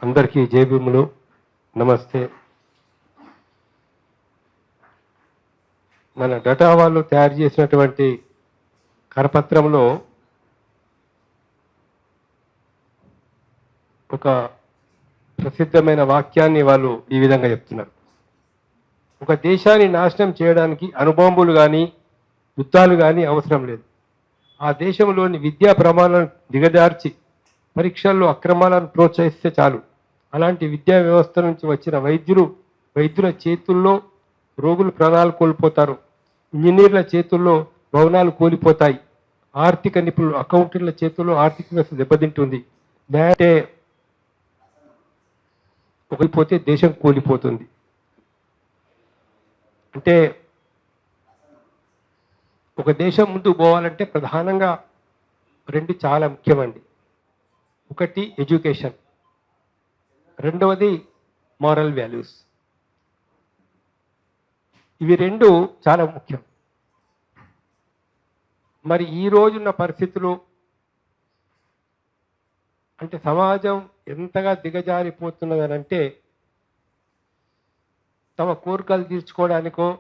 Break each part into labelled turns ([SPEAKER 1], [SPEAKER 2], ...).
[SPEAKER 1] అందరికీ జేబీములు నమస్తే. మన డటా వాళ్ళు తయారు చేసినటువంటి కరపత్రంలో ఒక ప్రసిద్ధమైన వాక్యాన్ని వాళ్ళు ఈ విధంగా చెప్తున్నారు. ఒక దేశాన్ని నాశనం చేయడానికి అణుబాంబులు కానీ యుద్ధాలు కానీ అవసరం లేదు. ఆ దేశంలోని విద్యా ప్రమాణాలను దిగజార్చి పరీక్షల్లో అక్రమాలను ప్రోత్సహిస్తే చాలు. అలాంటి విద్యా వ్యవస్థ నుంచి వచ్చిన వైద్యుల చేతుల్లో రోగులు ప్రాణాలు కోల్పోతారు. ఇంజనీర్ల చేతుల్లో భవనాలు కూలిపోతాయి. ఆర్థిక నిపుణులు అకౌంటెంట్ల చేతుల్లో ఆర్థిక వ్యవస్థ దెబ్బతింటుంది. అంటే ఒకరిపోతే దేశం కూలిపోతుంది. అంటే ఒక దేశం ముందుకు పోవాలంటే ప్రధానంగా రెండు చాలా ముఖ్యమండి. ఒకటి ఎడ్యుకేషన్, రెండవది మారల్ వాల్యూస్. ఇవి రెండు చాలా ముఖ్యం. మరి ఈ రోజున్న పరిస్థితులు అంటే సమాజం ఎంతగా దిగజారిపోతున్నదనంటే తమ కోరికలు తీర్చుకోవడానికో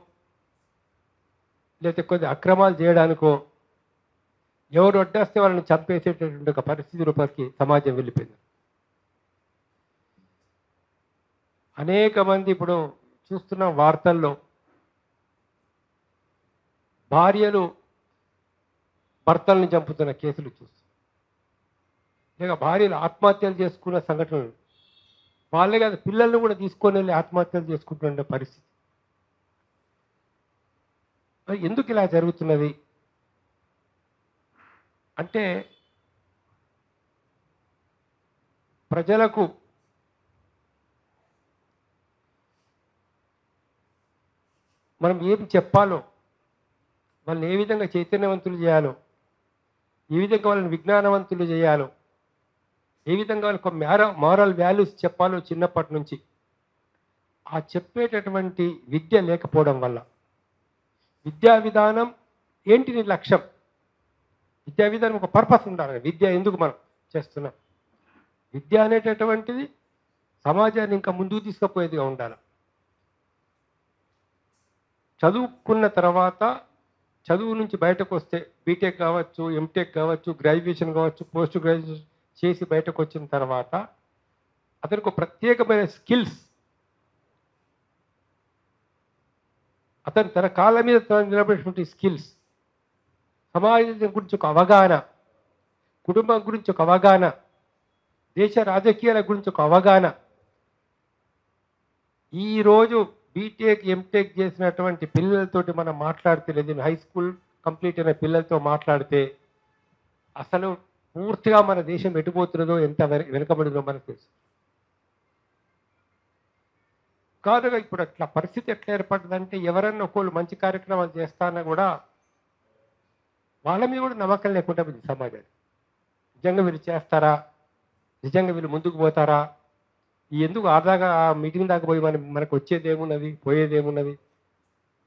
[SPEAKER 1] లేకపోతే కొద్ది అక్రమాలు చేయడానికో ఎవరు అడ్డేస్తే వాళ్ళని చంపేసేటటువంటి ఒక పరిస్థితి రూపానికి సమాజం వెళ్ళిపోయింది. అనేక మంది ఇప్పుడు చూస్తున్న వార్తల్లో భార్యలు భర్తల్ని చంపుతున్న కేసులు చూస్తున్నాం. లేక భార్యలు ఆత్మహత్యలు చేసుకున్న సంఘటనలు, వాళ్ళే కాదు పిల్లల్ని కూడా తీసుకొని వెళ్ళి ఆత్మహత్యలు చేసుకుంటున్న పరిస్థితి. ఎందుకు ఇలా జరుగుతున్నది అంటే ప్రజలకు మనం ఏం చెప్పాలో, వాళ్ళని ఏ విధంగా చైతన్యవంతులు చేయాలో, ఏ విధంగా వాళ్ళని విజ్ఞానవంతులు చేయాలో, ఏ విధంగా వాళ్ళకి మారల్ వాల్యూస్ చెప్పాలో చిన్నప్పటి నుంచి ఆ చెప్పేటటువంటి విద్య లేకపోవడం వల్ల విద్యా విధానం ఏంటి నీ లక్ష్యం, విద్యా విధానం ఒక పర్పస్ ఉండాలి. విద్య ఎందుకు మనం చేస్తున్నాం? విద్య అనేటటువంటిది సమాజాన్ని ఇంకా ముందుకు తీసుకుపోయేదిగా ఉండాలి. చదువుకున్న తర్వాత చదువు నుంచి బయటకు వస్తే బీటెక్ కావచ్చు, ఎంటెక్ కావచ్చు, గ్రాడ్యుయేషన్ కావచ్చు, పోస్ట్ గ్రాడ్యుయేషన్ చేసి బయటకు వచ్చిన తర్వాత అతనికి ఒక ప్రత్యేకమైన స్కిల్స్, అతను తన కాళ్ళ మీద నిలబడేటువంటి స్కిల్స్, సమాజం గురించి ఒక అవగాహన, కుటుంబం గురించి ఒక అవగాహన, దేశ రాజకీయాల గురించి ఒక అవగాహన. ఈరోజు బీటెక్ ఎంటెక్ చేసినటువంటి పిల్లలతోటి మనం మాట్లాడితే, లేదు హై స్కూల్ కంప్లీట్ అయిన పిల్లలతో మాట్లాడితే అసలు పూర్తిగా మన దేశం ఎటుపోతున్నదో, ఎంత వెనుకబడినో మనకు తెలుసు. కాదుగా ఇప్పుడు అట్లా పరిస్థితి ఎట్లా ఏర్పడుతుందంటే ఎవరన్నా ఒకళ్ళు మంచి కార్యక్రమాలు చేస్తానా కూడా వాళ్ళ మీద కూడా నమ్మకం లేకుండా ఉంది సమాజానికి. నిజంగా వీళ్ళు చేస్తారా, నిజంగా వీళ్ళు ముందుకు పోతారా, ఎందుకు ఆదాగా ఆ మీటింగ్ దాకా పోయి మనకు వచ్చేది ఏమున్నది, పోయేది ఏమున్నది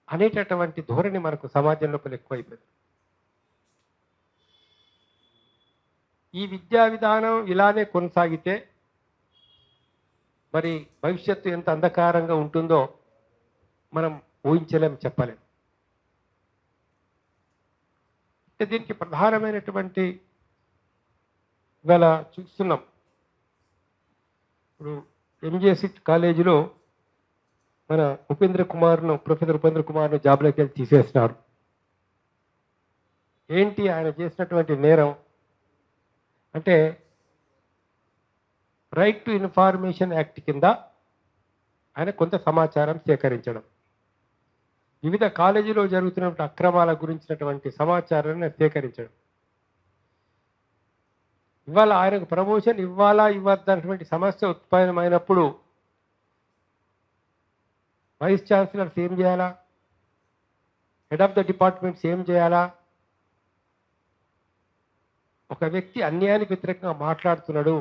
[SPEAKER 1] అనేటటువంటి ధోరణి మనకు సమాజం లోపల ఎక్కువైపోయింది. ఈ విద్యా విధానం ఇలానే కొనసాగితే మరి భవిష్యత్తు ఎంత అంధకారంగా ఉంటుందో మనం ఊహించలేం, చెప్పలేం. అంటే దీనికి ప్రధానమైనటువంటి ఇవాళ చూస్తున్నాం. ఇప్పుడు ఎంజేసి కాలేజీలో మన ప్రొఫెసర్ ఉపేంద్ర కుమార్ను జాబ్లోకి వెళ్ళి తీసేస్తున్నారు. ఏంటి ఆయన చేసినటువంటి నేరం అంటే రైట్ టు ఇన్ఫర్మేషన్ యాక్ట్ కింద ఆయన కొంత సమాచారం సేకరించడం, వివిధ కాలేజీలో జరుగుతున్నటువంటి అక్రమాల గురించినటువంటి సమాచారాన్ని సేకరించడం. ఇవాళ ఆయనకు ప్రమోషన్ ఇవ్వాలా ఇవ్వద్దన్నటువంటి సమస్య ఉత్పన్నమైనప్పుడు వైస్ ఛాన్సలర్స్ ఏం చేయాలా, హెడ్ ఆఫ్ ద డిపార్ట్మెంట్స్ ఏం చేయాలా? ఒక వ్యక్తి అన్యాయానికి వ్యతిరేకంగా మాట్లాడుతున్నాడు,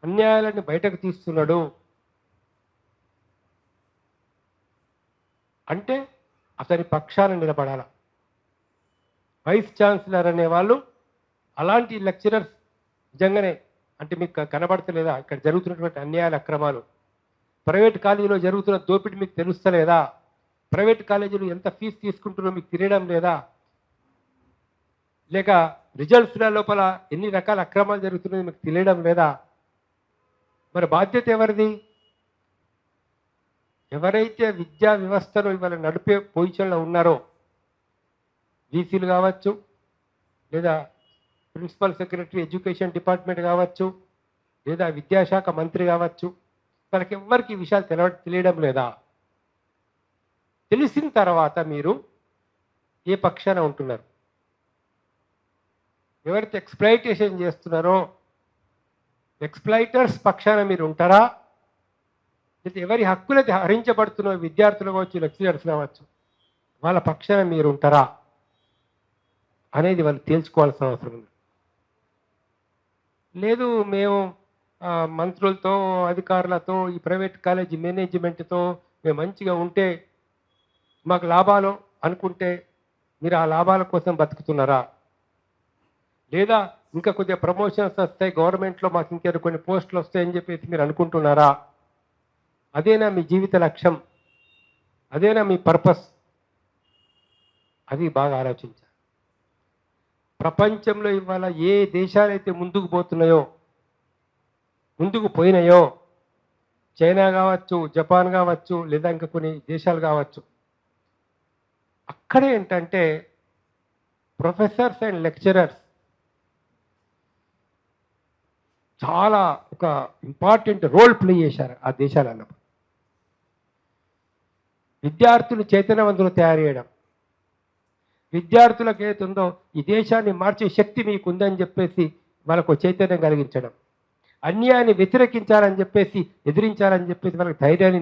[SPEAKER 1] అన్యాయాలను బయటకు తీస్తున్నాడు అంటే అతని పక్షాన నిలబడాల. వైస్ ఛాన్సలర్ అనేవాళ్ళు అలాంటి లెక్చరర్స్ నిజంగానే అంటే మీకు కనబడతలేదా ఇక్కడ జరుగుతున్నటువంటి అన్యాయాల అక్రమాలు? ప్రైవేట్ కాలేజీలో జరుగుతున్న దోపిడీ మీకు తెలుస్తలేదా? ప్రైవేట్ కాలేజీలు ఎంత ఫీజు తీసుకుంటున్నారో మీకు తెలియడం లేదా? లేక రిజల్ట్స్ల లోపల ఎన్ని రకాల అక్రమాలు జరుగుతున్నాయో మీకు తెలియడం లేదా? మరి బాధ్యత ఎవరిది? ఎవరైతే విద్యా వ్యవస్థను ఇవాళ నడిపే పొజిషన్లో ఉన్నారో వీసీలు కావచ్చు, లేదా ప్రిన్సిపల్ సెక్రటరీ ఎడ్యుకేషన్ డిపార్ట్మెంట్ కావచ్చు, లేదా విద్యాశాఖ మంత్రి కావచ్చు, వాళ్ళకి ఎవ్వరికి ఈ విషయాలు తెలియడం లేదా? తెలిసిన తర్వాత మీరు ఏ పక్షాన ఉంటున్నారు? ఎవరైతే ఎక్స్ప్లైటేషన్ చేస్తున్నారో ఎక్స్ప్లైటర్స్ పక్షాన మీరు ఉంటారా? లేదా ఎవరి హక్కులైతే హరించబడుతున్న విద్యార్థులు కావచ్చు, లెక్చరర్స్ కావచ్చు, వాళ్ళ పక్షాన మీరు ఉంటారా అనేది వాళ్ళు తేల్చుకోవాల్సిన అవసరం ఉంది. లేదు మేము మంత్రులతో, అధికారులతో, ఈ ప్రైవేట్ కాలేజీ మేనేజ్మెంట్తో మేము మంచిగా ఉంటే మాకు లాభాలు అనుకుంటే మీరు ఆ లాభాల కోసం బతుకుతున్నారా? లేదా ఇంకా కొద్దిగా ప్రమోషన్స్ వస్తాయి గవర్నమెంట్లో, మాకు ఇంకేదో కొన్ని పోస్టులు వస్తాయని చెప్పేసి మీరు అనుకుంటున్నారా? అదేనా మీ జీవిత లక్ష్యం? అదేనా మీ పర్పస్? అది బాగా ఆలోచించాలి. ప్రపంచంలో ఇవాళ ఏ దేశాలైతే ముందుకు పోతున్నాయో, ముందుకు పోయినాయో, చైనా కావచ్చు, జపాన్ కావచ్చు, లేదా ఇంకా కొన్ని దేశాలు కావచ్చు, అక్కడ ఏంటంటే ప్రొఫెసర్స్ అండ్ లెక్చరర్స్ చాలా ఒక ఇంపార్టెంట్ రోల్ ప్లే చేశారు ఆ దేశాలలో. విద్యార్థులు చైతన్యవంతులు తయారు చేయడం, విద్యార్థులకు ఏతుందో ఈ దేశాన్ని మార్చే శక్తి మీకు ఉందని చెప్పేసి వాళ్ళకు చైతన్యం కలిగించడం, అన్యాయాన్ని వ్యతిరేకించాలని చెప్పేసి, ఎదిరించాలని చెప్పేసి వాళ్ళకి ధైర్యాన్ని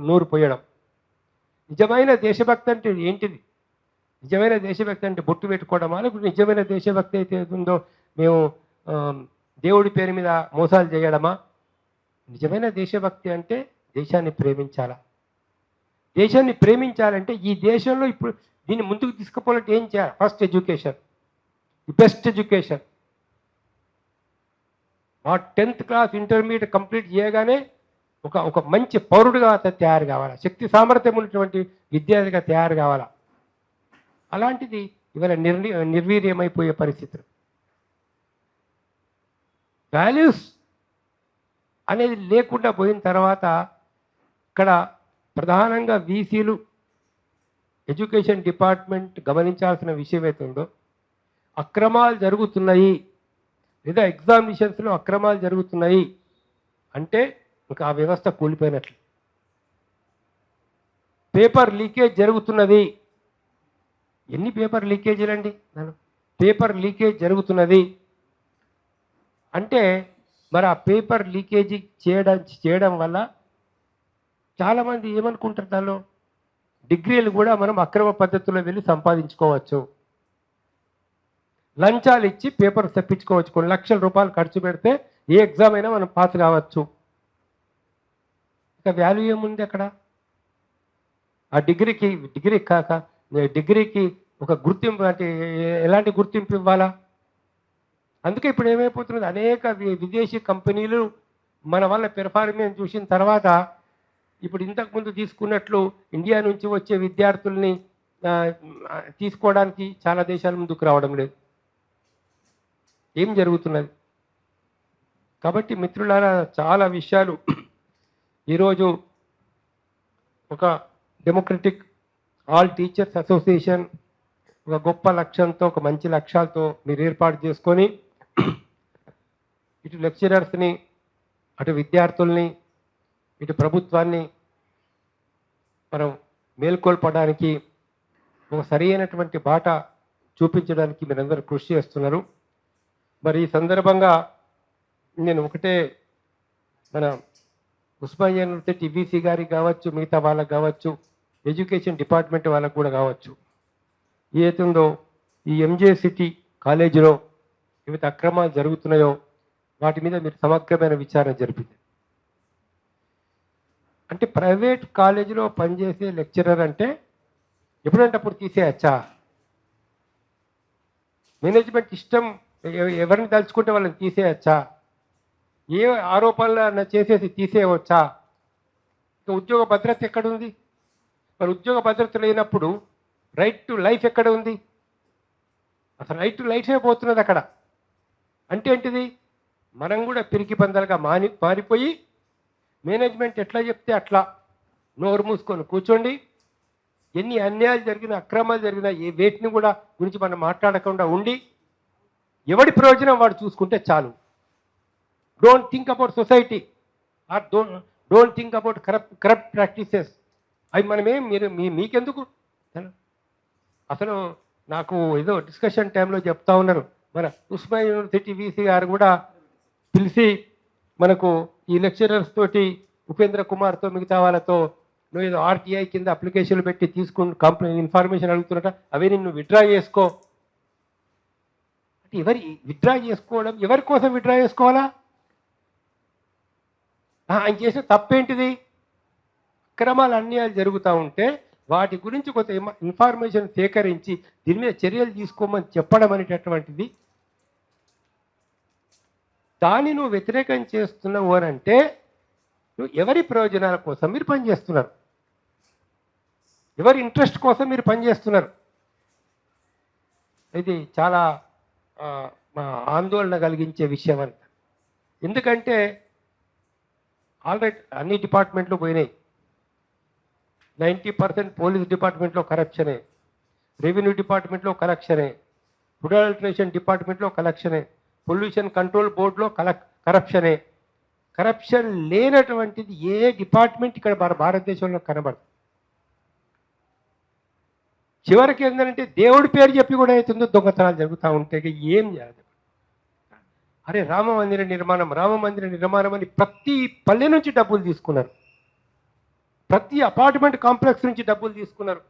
[SPEAKER 1] నూరు పోయడం. నిజమైన దేశభక్తి అంటే ఏంటిది? నిజమైన దేశభక్తి అంటే బొట్టు పెట్టుకోవడమా? లేకపోతే నిజమైన దేశభక్తి అయితే ఉందో మేము దేవుడి పేరు మీద మోసాలు చేయడమా? నిజమైన దేశభక్తి అంటే దేశాన్ని ప్రేమించాలా. దేశాన్ని ప్రేమించాలంటే ఈ దేశంలో ఇప్పుడు దీన్ని ముందుకు తీసుకుపోవాలంటే ఏం చేయాలి? First education, best education. మా 10th క్లాస్ ఇంటర్మీడియట్ కంప్లీట్ చేయగానే ఒక మంచి పౌరుడుగా తయారు కావాలా, శక్తి సామర్థ్యం ఉన్నటువంటి విద్యార్థిగా తయారు కావాలా. అలాంటిది ఇవాళ నిర్వీర్యమైపోయే పరిస్థితులు. వాల్యూస్ అనేది లేకుండా పోయిన తర్వాత ఇక్కడ ప్రధానంగా వీసీలు, ఎడ్యుకేషన్ డిపార్ట్మెంట్ గమనించాల్సిన విషయం అవుతుందో, అక్రమాలు జరుగుతున్నాయి లేదా ఎగ్జామినేషన్స్లో అక్రమాలు జరుగుతున్నాయి అంటే ఇంకా ఆ వ్యవస్థ కూలిపోయినట్లు. పేపర్ లీకేజ్ జరుగుతున్నది. ఎన్ని పేపర్ లీకేజీలండి? పేపర్ లీకేజ్ జరుగుతున్నది అంటే మరి ఆ పేపర్ లీకేజీ చేయడం వల్ల చాలామంది ఏమనుకుంటారు, దానిలో డిగ్రీలు కూడా మనం అక్రమ పద్ధతుల్లో వెళ్ళి సంపాదించుకోవచ్చు, లంచాలు ఇచ్చి పేపర్ తెప్పించుకోవచ్చు, కొన్ని లక్షల రూపాయలు ఖర్చు పెడితే ఏ ఎగ్జామ్ అయినా మనం పాస్ కావచ్చు. ఇక వాల్యూ ఏముంది అక్కడ? ఆ డిగ్రీకి ఒక గుర్తింపు అంటే ఎలాంటి గుర్తింపు ఇవ్వాలా? అందుకే ఇప్పుడు ఏమైపోతున్నది, అనేక విదేశీ కంపెనీలు మన వల్ల పెర్ఫార్మెన్స్ చూసిన తర్వాత ఇప్పుడు ఇంతకుముందు తీసుకున్నట్లు ఇండియా నుంచి వచ్చే విద్యార్థుల్ని తీసుకోవడానికి చాలా దేశాల ముందుకు రావడం లేదు. ఏం జరుగుతున్నది? కాబట్టి మిత్రులారా, చాలా విషయాలు ఈరోజు ఒక డెమోక్రటిక్ ఆల్ టీచర్స్ అసోసియేషన్ ఒక గొప్ప లక్ష్యంతో, ఒక మంచి లక్ష్యాలతో మీరు ఏర్పాటు చేసుకొని ఇటు లెక్చరర్స్ని, అటు విద్యార్థుల్ని, ఇటు ప్రభుత్వాన్ని మనం మేల్కొల్పడానికి, ఒక సరైనటువంటి బాట చూపించడానికి మీరందరూ కృషి చేస్తున్నారు. మరి ఈ సందర్భంగా నేను ఒకటే మన ఉస్మానియా యూనివర్సిటీ వీసీ గారికి కావచ్చు, మిగతా వాళ్ళకి కావచ్చు, ఎడ్యుకేషన్ డిపార్ట్మెంట్ వాళ్ళకు కూడా కావచ్చు, ఏతుందో ఈ ఎంజే సిటీ కాలేజీలో ఏవైతే అక్రమాలు జరుగుతున్నాయో వాటి మీద మీరు సమగ్రమైన విచారణ జరిపింది. అంటే ప్రైవేట్ కాలేజీలో పనిచేసే లెక్చరర్ అంటే ఎప్పుడంటే అప్పుడు తీసేయచ్చా? మేనేజ్మెంట్ ఇష్టం ఎవరిని తలుచుకుంటే వాళ్ళని తీసేయచ్చా? ఏ ఆరోపణలు చేసేసి తీసేయవచ్చా? ఇంకా ఉద్యోగ భద్రత ఎక్కడుంది? మరి ఉద్యోగ భద్రత లేనప్పుడు రైట్ టు లైఫ్ ఎక్కడ ఉంది? అసలు రైట్ టు లైఫే పోతున్నది అక్కడ. అంటే ఏంటిది? మనం కూడా పిరికి పందలుగా మారిపోయి మేనేజ్మెంట్ ఎట్లా చెప్తే అట్లా నోరు మూసుకొని కూర్చోండి. ఎన్ని అన్యాయాలు జరిగినా, అక్రమాలు జరిగినా ఏ వేటిని కూడా గురించి మనం మాట్లాడకుండా ఉండి ఎవడి ప్రయోజనం వాడు చూసుకుంటే చాలు. Don't think about society or don't think about corrupt practices. అవి మనమేం మీకెందుకు? అసలు నాకు ఏదో డిస్కషన్ టైంలో చెప్తా ఉన్నారు, మన ఉస్మానియా యూనివర్సిటీ వీసీ గారు కూడా పిలిచి మనకు ఈ లెక్చరర్స్ తోటి ఉపేంద్ర కుమార్తో మిగతా వాళ్ళతో నువ్వు ఏదో ఆర్టీఐ కింద అప్లికేషన్లు పెట్టి తీసుకుని కంప్లైంట్ ఇన్ఫర్మేషన్ అడుగుతున్నట, అవే నిన్ను విత్డ్రా చేసుకో అంటే విత్డ్రా చేసుకోవడం ఎవరి కోసం విత్డ్రా చేసుకోవాలా? ఆయన చేసిన తప్పేంటిది? అక్రమాలు అన్యాయాలు జరుగుతూ ఉంటే వాటి గురించి కొంత ఇన్ఫర్మేషన్ సేకరించి దీని మీద చర్యలు తీసుకోమని చెప్పడం అనేటటువంటిది. దాన్ని నువ్వు వ్యతిరేకం చేస్తున్నావు అని అంటే నువ్వు ఎవరి ప్రయోజనాల కోసం మీరు పనిచేస్తున్నారు? ఎవరి ఇంట్రెస్ట్ కోసం మీరు పనిచేస్తున్నారు? ఇది చాలా ఆందోళన కలిగించే విషయం అంట. ఎందుకంటే ఆల్రెడీ అన్ని డిపార్ట్మెంట్లు పోయినాయి. 90% పోలీస్ డిపార్ట్మెంట్లో కరప్షనే, రెవెన్యూ డిపార్ట్మెంట్లో కరప్షనే, ఫుడ్ అడల్టరేషన్ డిపార్ట్మెంట్లో కరప్షనే, పొల్యూషన్ కంట్రోల్ బోర్డులో కరప్షనే. కరప్షన్ లేనటువంటిది ఏ డిపార్ట్మెంట్ ఇక్కడ భారతదేశంలో కనబడదు. చివరికి ఏంటంటే దేవుడి పేరు చెప్పి కూడా అవుతుందో దొంగతనాలు జరుగుతూ ఉంటే ఏం చేయాలి? అరే రామ మందిర నిర్మాణం అని ప్రతి పల్లె నుంచి డబ్బులు తీసుకున్నారు, ప్రతి అపార్ట్మెంట్ కాంప్లెక్స్ నుంచి డబ్బులు తీసుకున్నారు.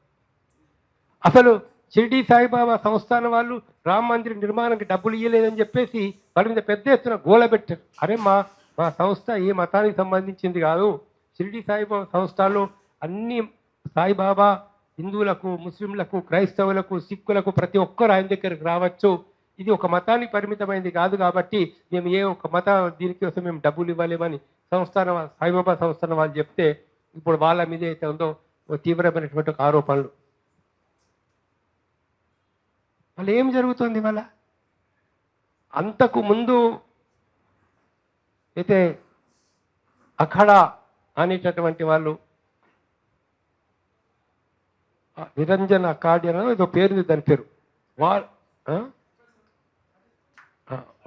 [SPEAKER 1] అసలు షిరిడి సాయిబాబా సంస్థానం వాళ్ళు రామ మందిర నిర్మాణానికి డబ్బులు ఇవ్వలేదని చెప్పేసి వాళ్ళ మీద పెద్ద ఎత్తున గోల పెట్టారు. అరే మా సంస్థ ఏ మతానికి సంబంధించింది కాదు, షిరిడి సాయిబాబా సంస్థలో అన్ని సాయిబాబా హిందువులకు, ముస్లింలకు, క్రైస్తవులకు, సిక్కులకు ప్రతి ఒక్కరు ఆయన దగ్గరికి రావచ్చు, ఇది ఒక మతానికి పరిమితమైంది కాదు కాబట్టి మేము ఏ ఒక మత దీనికోసం మేము డబ్బులు ఇవ్వలేమని సంస్థానం సాయిబాబా సంస్థానం వాళ్ళు చెప్తే ఇప్పుడు వాళ్ళ మీద అయితే ఉందో తీవ్రమైనటువంటి ఒక ఆరోపణలు. వాళ్ళు ఏం జరుగుతుంది వాళ్ళ? అంతకు ముందు అయితే అఖడా అనేటటువంటి వాళ్ళు నిరంజన్ అకాడియన్ ఏదో పేరు, దాని పేరు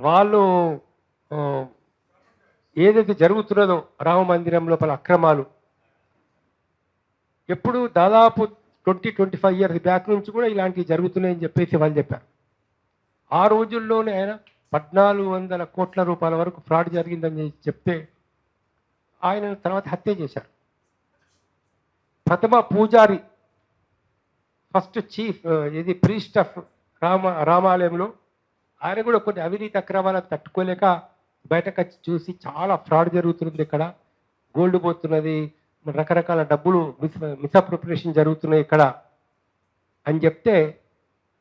[SPEAKER 1] వాళ్ళు ఏదైతే జరుగుతున్నదో రామ మందిరం లోపల అక్రమాలు ఎప్పుడు దాదాపు 20-25 ఇయర్స్ బ్యాక్ నుంచి కూడా ఇలాంటివి జరుగుతున్నాయని చెప్పేసి వాళ్ళు చెప్పారు. ఆ రోజుల్లోనే ఆయన 1400 కోట్ల రూపాయల వరకు ఫ్రాడ్ జరిగిందని చెప్తే ఆయన తర్వాత హత్య చేశారు. ప్రథమ పూజారి, ఫస్ట్ చీఫ్ ఇది ప్రీస్ట్ ఆఫ్ రామాలయంలో ఆయన కూడా కొన్ని అవినీతి అక్రమాలను తట్టుకోలేక బయటకు వచ్చి చూసి చాలా ఫ్రాడ్ జరుగుతుంది, ఇక్కడ గోల్డ్ పోతున్నది, రకరకాల డబ్బులు మిస్అప్రోప్రియేషన్ జరుగుతున్నాయి ఇక్కడ అని చెప్తే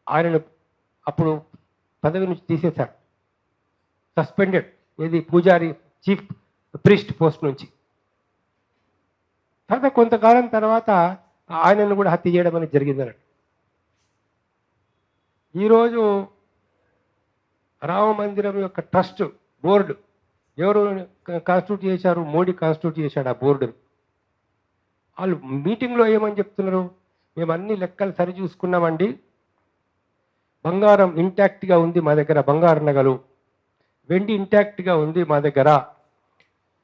[SPEAKER 1] ఆయనను అప్పుడు పదవి నుంచి తీసేశారు, సస్పెండెడ్. ఏది పూజారి చీఫ్ ప్రీస్ట్ పోస్ట్ నుంచి. తర్వాత కొంతకాలం తర్వాత ఆయనను కూడా హత్య చేయడం అనేది జరిగిందన్నట్టు. ఈరోజు రామ మందిరం యొక్క ట్రస్ట్ బోర్డు ఎవరు కాన్స్టిట్యూట్ చేశారు? మోడీ కాన్స్టిట్యూట్ చేశాడు ఆ బోర్డును. వాళ్ళు మీటింగ్లో ఏమని చెప్తున్నారు? మేము అన్ని లెక్కలు సరి చూసుకున్నామండి, బంగారం ఇంటాక్ట్గా ఉంది మా దగ్గర, బంగారు నగలు, వెండి ఇంటాక్ట్గా ఉంది మా దగ్గర,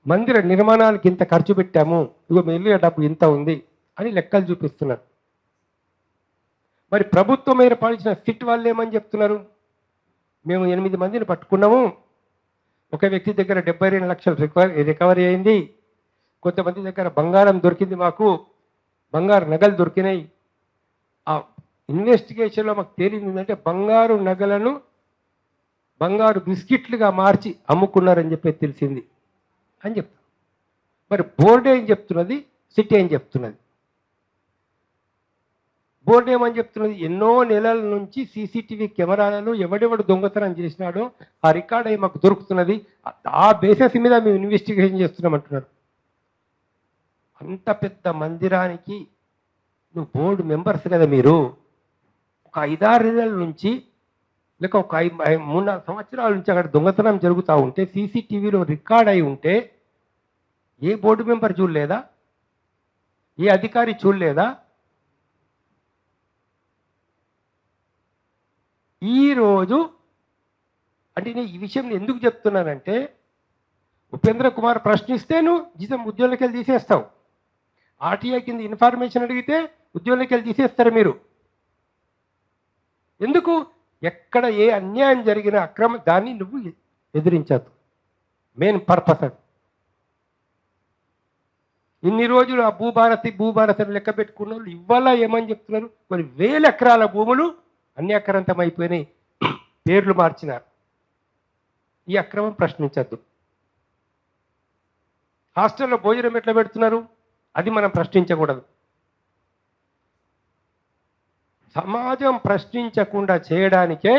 [SPEAKER 1] మందిర నిర్మాణానికి ఇంత ఖర్చు పెట్టాము, ఇగో మిగిలిన డబ్బు ఇంత ఉంది అని లెక్కలు చూపిస్తున్నారు. మరి ప్రభుత్వం ఏర్పరిచిన సిట్ వాళ్ళు ఏమని చెప్తున్నారు? మేము 8 మందిని పట్టుకున్నాము, ఒక వ్యక్తి దగ్గర 72 లక్షలు రికవరీ అయింది, కొంతమంది దగ్గర బంగారం దొరికింది, మాకు బంగారు నగలు దొరికినాయి. ఆ ఇన్వెస్టిగేషన్లో మాకు తేలింది బంగారు నగలను బంగారు బిస్కెట్లుగా మార్చి అమ్ముకున్నారని చెప్పి తెలిసింది అని చెప్తారు. మరి బోర్డు ఏం చెప్తున్నది, సిటీ ఏం చెప్తున్నది? బోర్డు ఏమని చెప్తున్నది, ఎన్నో నెలల నుంచి సీసీటీవీ కెమెరాలలో ఎవడెవడు దొంగతనం చేసినాడో ఆ రికార్డ్ అయి మాకు దొరుకుతున్నది, ఆ బేసిస్ మీద మేము ఇన్వెస్టిగేషన్ చేస్తున్నామంటున్నారు. అంత పెద్ద మందిరానికి నువ్వు బోర్డు మెంబర్స్ కదా మీరు, ఒక 5-6 నెలల నుంచి లేక ఒక 3-4 సంవత్సరాల నుంచి అక్కడ దొంగతనం జరుగుతూ ఉంటే సీసీటీవీలో రికార్డ్ అయి ఉంటే ఏ బోర్డు మెంబర్ చూడలేదా? ఏ అధికారి చూడలేదా? ఈరోజు అంటే నేను ఈ విషయం ఎందుకు చెప్తున్నానంటే, ఉపేంద్ర కుమార్ ప్రశ్నిస్తే నువ్వు జీతం ఉద్యోగంలోకి వెళ్ళి తీసేస్తావు, ఆర్టీఐ కింద ఇన్ఫర్మేషన్ అడిగితే ఉద్యోగంలోకి వెళ్ళి తీసేస్తారు మీరు. ఎందుకు? ఎక్కడ ఏ అన్యాయం జరిగిన అక్రమ దాన్ని నువ్వు ఎదిరించద్దు, మెయిన్ పర్పస్ అది. ఇన్ని రోజులు ఆ భూభారతి లెక్క పెట్టుకున్న వాళ్ళు ఇవాళ ఏమని చెప్తున్నారు, కొన్ని 1000 ఎకరాల భూములు అన్యాక్రాంతం అయిపోయినాయి, పేర్లు మార్చినారు. ఈ అక్రమం ప్రశ్నించద్దు. హాస్టల్లో భోజనం ఎట్లా పెడుతున్నారు, అది మనం ప్రశ్నించకూడదు. సమాజం ప్రశ్నించకుండా చేయడానికే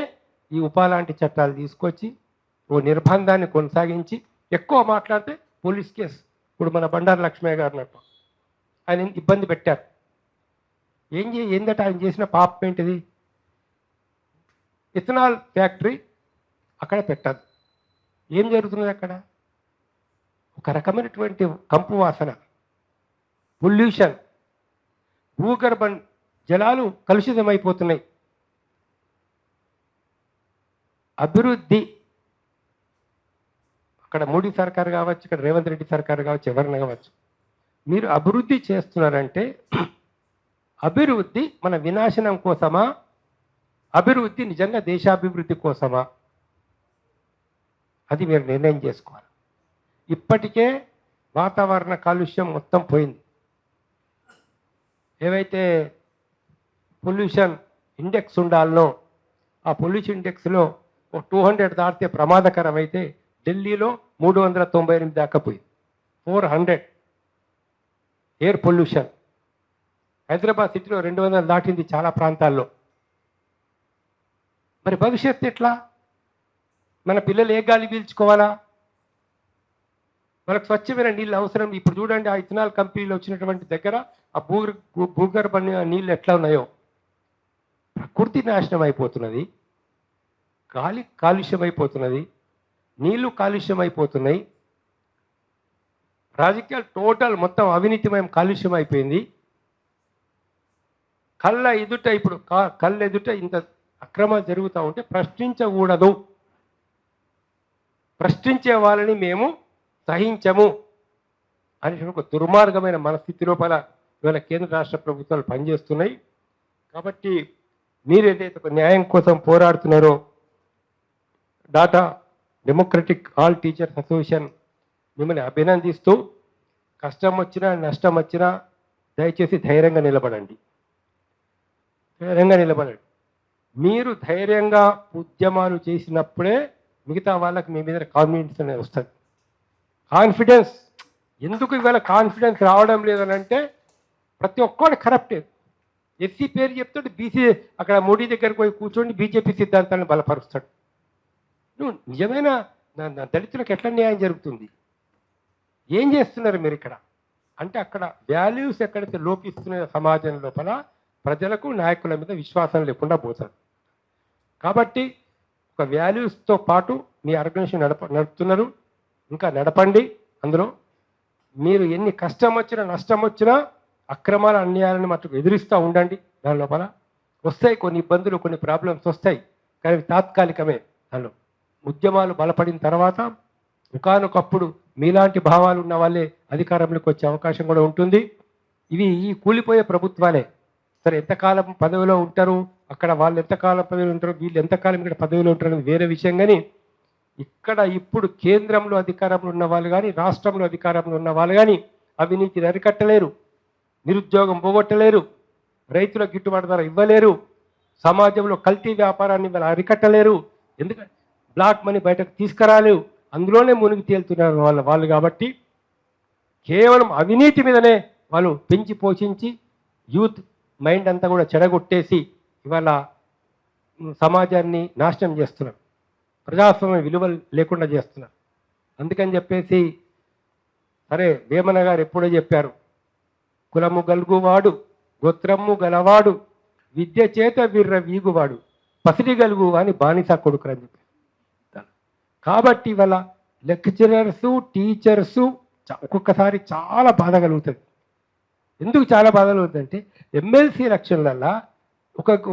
[SPEAKER 1] ఈ లాంటి చట్టాలు తీసుకొచ్చి ఓ నిర్బంధాన్ని కొనసాగించి ఎక్కువ మాట్లాడితే పోలీస్ కేసు. ఇప్పుడు మన బండారు లక్ష్మయ్య గారు ఆయన ఇబ్బంది పెట్టారు. ఏందట ఆయన చేసిన పాపం ఏంటిది? ఇథనాల్ ఫ్యాక్టరీ అక్కడ పెట్టదు. ఏం జరుగుతున్నది అక్కడ? ఒక రకమైనటువంటి కంపు వాసన, పొల్యూషన్, భూగర్భ జలాలు కలుషితమైపోతున్నాయి. అభివృద్ధి అక్కడ మోడీ సర్కారు కావచ్చు, ఇక్కడ రేవంత్ రెడ్డి సర్కారు కావచ్చు, ఎవరైనా కావచ్చు, మీరు అభివృద్ధి చేస్తున్నారంటే అభివృద్ధి మన వినాశనం కోసమా, అభివృద్ధి నిజంగా దేశాభివృద్ధి కోసమా, అది మీరు నిర్ణయం చేసుకోవాలి. ఇప్పటికే వాతావరణ కాలుష్యం మొత్తం పోయింది. ఏవైతే పొల్యూషన్ ఇండెక్స్ ఉండాలనో ఆ పొల్యూషన్ ఇండెక్స్లో 200 దాటితే ప్రమాదకరం అయితే ఢిల్లీలో 398 దాకా పోయింది, 400 ఎయిర్ పొల్యూషన్. హైదరాబాద్ సిటీలో 200 దాటింది చాలా ప్రాంతాల్లో. మరి భవిష్యత్తు ఎట్లా? మన పిల్లలు ఏ గాలి పీల్చుకోవాలా? మనకు స్వచ్ఛమైన నీళ్ళు అవసరం. ఇప్పుడు చూడండి, ఆ ఇథనాల్ కంపెనీలో వచ్చినటువంటి దగ్గర ఆ భూగర్భ నీళ్ళు ఎట్లా ఉన్నాయో. ప్రకృతి నాశనం అయిపోతున్నది, గాలి కాలుష్యం అయిపోతున్నది, నీళ్లు కాలుష్యం అయిపోతున్నాయి, రాజకీయాలు టోటల్ మొత్తం అవినీతిమయం కాలుష్యం అయిపోయింది. కళ్ళ ఎదుట ఇప్పుడు కళ్ళ ఎదుట ఇంత అక్రమాలు జరుగుతూ ఉంటే ప్రశ్నించకూడదు. ప్రశ్నించే వాళ్ళని మేము సహించము అని ఒక దుర్మార్గమైన మనస్థితి లోపల ఇవాళ కేంద్ర రాష్ట్ర ప్రభుత్వాలు పనిచేస్తున్నాయి. కాబట్టి మీరు ఏదైతే ఒక న్యాయం కోసం పోరాడుతున్నారో, DATA democratic all teachers association మిమ్మల్ని అభినందిస్తూ, కష్టం వచ్చినా నష్టం వచ్చినా దయచేసి ధైర్యంగా నిలబడండి. ధైర్యంగా నిలబడండి. మీరు ధైర్యంగా ఉద్యమాలు చేసినప్పుడే మిగతా వాళ్ళకి మీ మీద కాన్ఫిడెన్స్ అనేది వస్తుంది. కాన్ఫిడెన్స్ ఎందుకు ఇవాళ కాన్ఫిడెన్స్ రావడం లేదనంటే, ప్రతి ఒక్కడు కరప్టే. ఎస్సీ పేరు చెప్తాడు, బీసీ అక్కడ మోడీ దగ్గరకు పోయి కూర్చొని బీజేపీ సిద్ధాంతాన్ని బలపరుస్తాడు. నువ్వు నిజమైన దళితులకు ఎట్లా న్యాయం జరుగుతుంది? ఏం చేస్తున్నారు మీరు ఇక్కడ అంటే? అక్కడ వాల్యూస్ ఎక్కడైతే లోపిస్తున్న సమాజం లోపల ప్రజలకు నాయకుల మీద విశ్వాసం లేకుండా పోతారు. కాబట్టి ఒక వాల్యూస్తో పాటు మీ ఆర్గనైజేషన్ నడుపుతున్నారు, ఇంకా నడపండి. అందులో మీరు ఎన్ని కష్టం వచ్చినా నష్టం వచ్చినా అక్రమాల అన్యాయాలను మటుకు ఎదిరిస్తూ ఉండండి. దాని లోపల వస్తాయి కొన్ని ఇబ్బందులు, కొన్ని ప్రాబ్లమ్స్ వస్తాయి, కానీ తాత్కాలికమే. దానిలో ఉద్యమాలు బలపడిన తర్వాత ఒకనొకప్పుడు మీలాంటి భావాలు ఉన్న వాళ్ళే అధికారంలోకి వచ్చే అవకాశం కూడా ఉంటుంది. ఈ కూలిపోయే ప్రభుత్వాలే సరే ఎంతకాలం పదవిలో ఉంటారు, అక్కడ వాళ్ళు ఎంతకాలం పదవిలో ఉంటారు, వీళ్ళు ఎంతకాలం ఇక్కడ పదవిలో ఉంటారు అనేది వేరే విషయం. కానీ ఇక్కడ ఇప్పుడు కేంద్రంలో అధికారంలో ఉన్న వాళ్ళు కానీ, రాష్ట్రంలో అధికారంలో ఉన్న వాళ్ళు కానీ అవినీతిని అరికట్టలేరు, నిరుద్యోగం పోగొట్టలేరు, రైతులకు గిట్టుబాటు ధర ఇవ్వలేరు, సమాజంలో కల్తీ వ్యాపారాన్ని అరికట్టలేరు, ఎందుకంటే బ్లాక్ మనీ బయటకు తీసుకురాలేవు, అందులోనే మునిగి తేలుతున్నారు వాళ్ళు. కాబట్టి కేవలం అవినీతి మీదనే వాళ్ళు పెంచి పోషించి యూత్ మైండ్ అంతా కూడా చెడగొట్టేసి ఇవాళ సమాజాన్ని నాశనం చేస్తున్నారు, ప్రజాస్వామ్య విలువలు లేకుండా చేస్తున్నారు. అందుకని చెప్పేసి సరే వేమన గారు ఎప్పుడో చెప్పారు, కులము గలుగువాడు గోత్రము గలవాడు విద్య చేత విర్ర వీగువాడు పసిడి గలుగు అని బానిస కొడుకు అని చెప్పారు. కాబట్టి ఇవాళ లెక్చరర్సు టీచర్సు ఒక్కొక్కసారి చాలా బాధ కలుగుతుంది. ఎందుకు చాలా బాధ కలుగుతుందంటే ఎమ్మెల్సీ ఎలక్షన్లల్లో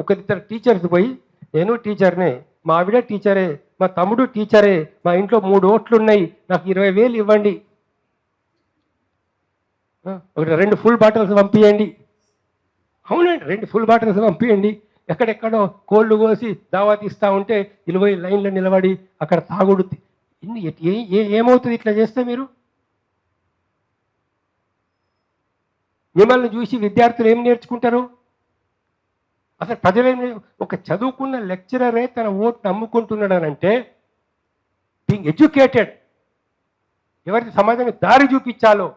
[SPEAKER 1] ఒకరిద్దరు టీచర్స్ పోయి నేను టీచర్నే, మా ఆవిడ టీచరే, మా తమ్ముడు టీచరే, మా ఇంట్లో 3 ఓట్లు ఉన్నాయి, నాకు 20,000 ఇవ్వండి, 2 ఫుల్ బాటిల్స్ పంపించండి. అవునండి, 2 ఫుల్ బాటిల్స్ పంపించండి. ఎక్కడెక్కడో కోళ్ళు కోసి దావత్ ఇస్తూ ఉంటే 20 లైన్లో నిలబడి అక్కడ తాగుడు. ఏమవుతుంది ఇట్లా చేస్తే? మీరు మిమ్మల్ని చూసి విద్యార్థులు ఏం నేర్చుకుంటారు? అసలు ప్రజలేమి? ఒక చదువుకున్న లెక్చరరే తన ఓటును అమ్ముకుంటున్నాడనంటే బీయింగ్ ఎడ్యుకేటెడ్, ఎవరికి సమాజానికి దారి చూపించాలో,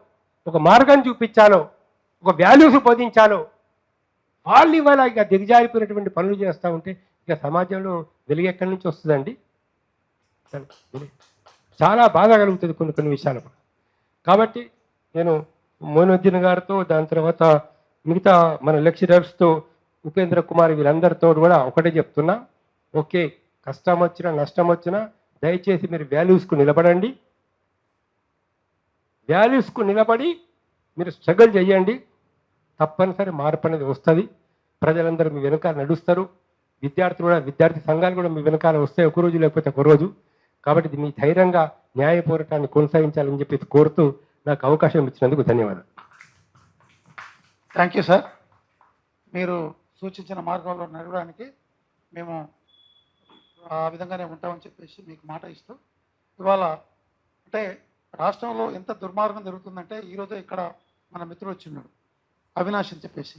[SPEAKER 1] ఒక మార్గం చూపించాలో, ఒక వాల్యూస్ బోధించాలో వాళ్ళు ఇవాళ ఇక దిగజారిపోయినటువంటి పనులు చేస్తూ ఉంటే ఇక సమాజంలో వెలుగు ఎక్కడి నుంచి వస్తుందండి? చాలా బాధ కలుగుతుంది కొన్ని విషయాలు. కాబట్టి నేను మోయినుద్దీన్ గారితో, దాని తర్వాత మిగతా మన లెక్చరర్స్తో, ఉపేంద్ర కుమార్ వీళ్ళందరితో కూడా ఒకటే చెప్తున్నా, ఓకే కష్టం వచ్చినా నష్టం వచ్చినా దయచేసి మీరు వాల్యూస్కు నిలబడండి. వాల్యూస్కు నిలబడి మీరు స్ట్రగుల్ చేయండి. తప్పనిసరి మార్పు అనేది వస్తుంది. ప్రజలందరూ మీ వెనకాల నడుస్తారు. విద్యార్థులు కూడా, విద్యార్థి సంఘాలు కూడా మీ వెనకాల వస్తాయి ఒకరోజు లేకపోతే ఒకరోజు. కాబట్టి మీ ధైర్యంగా న్యాయ పోరాటాన్ని కొనసాగించాలని చెప్పి కోరుతూ నాకు అవకాశం ఇచ్చినందుకు ధన్యవాదాలు.
[SPEAKER 2] Thank you sir. మీరు సూచించిన మార్గంలో నడవడానికి మేము ఆ విధంగానే ఉంటామని చెప్పేసి మీకు మాట ఇస్తూ, ఇవాళ అంటే రాష్ట్రంలో ఎంత దుర్మార్గం జరుగుతుందంటే ఈరోజు ఇక్కడ మన మిత్రుడు వచ్చిన్నాడు అవినాష్ అని చెప్పేసి.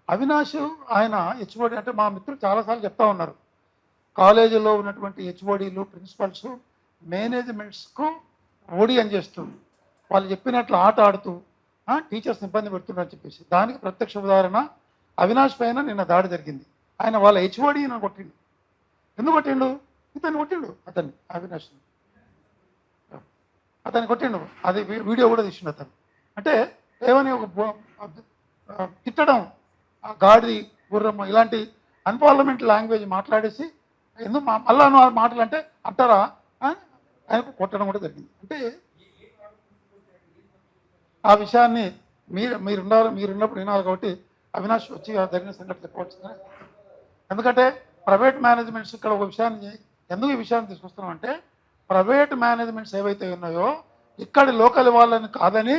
[SPEAKER 2] అవినాష్ ఆయన హెచ్ఓడి, అంటే మా మిత్రులు చాలాసార్లు చెప్తా ఉన్నారు, కాలేజీలో ఉన్నటువంటి హెచ్ఓడీలు ప్రిన్సిపల్స్ మేనేజ్మెంట్స్కు ఓడి అని చేస్తూ వాళ్ళు చెప్పినట్లు ఆట ఆడుతూ టీచర్స్ ఇబ్బంది పెడుతున్నారని చెప్పేసి దానికి ప్రత్యక్ష ఉదాహరణ అవినాష్ పైన నిన్న దాడి జరిగింది. ఆయన వాళ్ళ హెచ్ఓడి నన్ను కొట్టిండు. ఎందుకు కొట్టిండు? ఇతన్ని కొట్టిండు, అతన్ని అవినాష్ అతన్ని కొట్టిండు. అది వీడియో కూడా తీసిండు అతను. అంటే ఏమని ఒక తిట్టడం, గాడి గుర్రమ్మ ఇలాంటి అన్పార్లమెంట్ లాంగ్వేజ్ మాట్లాడేసి ఎందుకు మళ్ళా మాటలు అంటే అంటారా ఆయనకు కొట్టడం కూడా జరిగింది. అంటే ఆ విషయాన్ని మీరున్నప్పుడు వినాలి. కాబట్టి అవినాష్ వచ్చి జరిగిన సంగతి చెప్పవచ్చు. ఎందుకంటే ప్రైవేట్ మేనేజ్మెంట్స్ ఇక్కడ ఒక విషయాన్ని, ఎందుకు ఈ విషయాన్ని తీసుకొస్తున్నాం అంటే ప్రైవేట్ మేనేజ్మెంట్స్ ఏవైతే ఉన్నాయో ఇక్కడి లోకల్ వాళ్ళని కాదని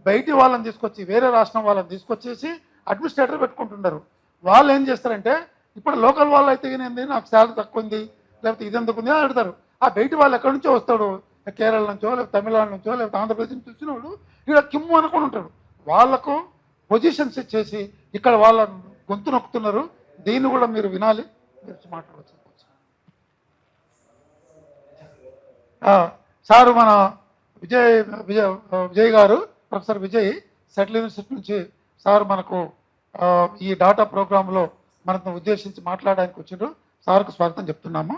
[SPEAKER 2] బయటి వాళ్ళని తీసుకొచ్చి, వేరే రాష్ట్రం వాళ్ళని తీసుకొచ్చేసి అడ్మినిస్ట్రేటర్ పెట్టుకుంటున్నారు. వాళ్ళు ఏం చేస్తారంటే ఇప్పుడు లోకల్ వాళ్ళు అయితే ఏంది, నాకు శాలరీ తక్కువ ఉంది, లేకపోతే ఇది ఎందుకు ఉంది అని అడుగుతారు. ఆ బయటి వాళ్ళు ఎక్కడి నుంచో వస్తాడు, కేరళ నుంచో లేకపోతే తమిళనాడు నుంచో లేకపోతే ఆంధ్రప్రదేశ్ నుంచి వచ్చిన వాడు ఇక్కడ కిమ్ము అనుకుని ఉంటాడు. వాళ్లకు పొజిషన్స్ ఇచ్చేసి ఇక్కడ వాళ్ళ గొంతు నొక్కుతున్నారు. దీన్ని కూడా మీరు వినాలి, మీరు మాట్లాడవచ్చు. సారు మన విజయ్ గారు, ప్రొఫెసర్ విజయ్ సెటిల్ యూనివర్సిటీ నుంచి సార్ మనకు ఈ డాటా ప్రోగ్రాంలో మనకు ఉద్దేశించి మాట్లాడడానికి వచ్చిండ్రు. సార్కు స్వాగతం చెప్తున్నాము.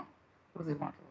[SPEAKER 2] ఇప్పుడు మీరు మాట్లాడారు.